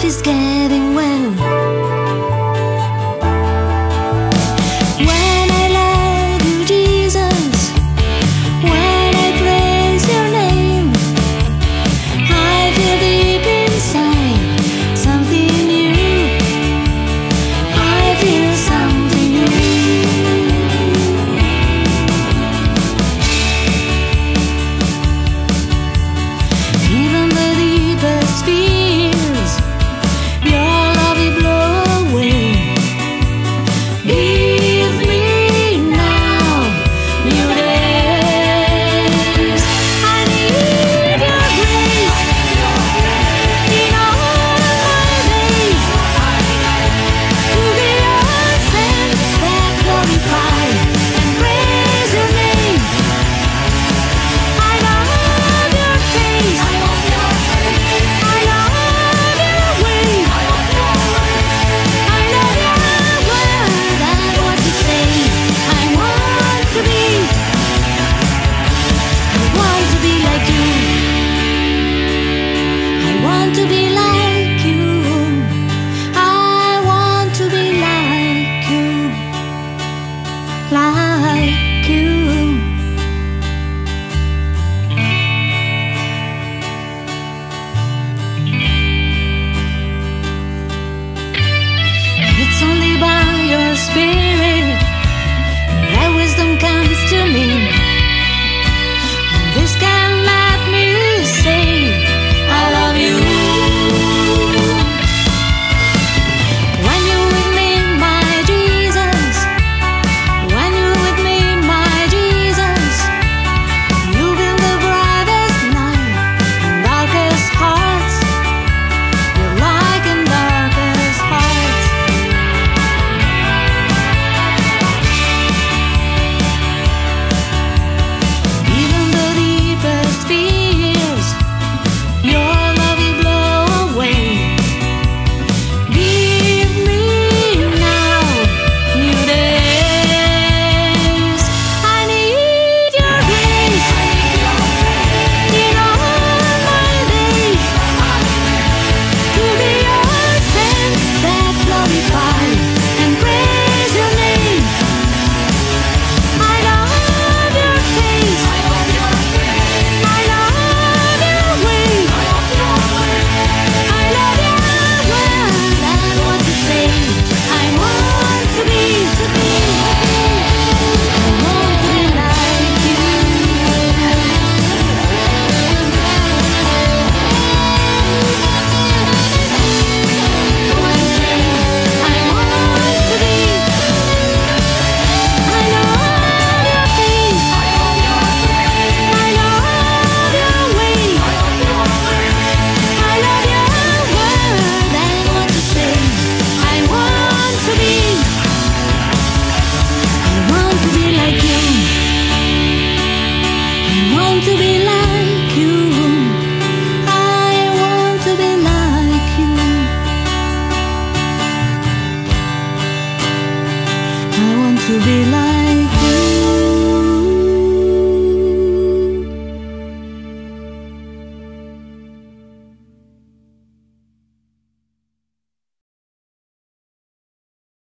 life is getting well. When I love you, Jesus, when I praise your name, I feel deep inside something new. I feel something new. Even the deepest fears, your love will blow away. Give me now new days. I need your grace in all my days, to be your saints that glorify and praise your name. I love your face, I love your way, I love your word and what you say. I want to be like you. I want to be like you. I want to be like you, like you. It's only by your spirit that wisdom comes to me. This can let me say I love you. When you're with me, my Jesus, when you're with me, my Jesus, you build the brightest light in darkest hearts. You're like in darkest hearts. Even the deepest fears, your love will blow away. Give me now new days. I need your grace in all my days, to be your saints that glorify and praise your name. I love your face, I love your way, I love your word and what you say. I want to be like you. What you say, I want to be. I love your face, I love your way, I love your word and what you say. I want to be like you. I want to be like you. I want to be like you. I want to be like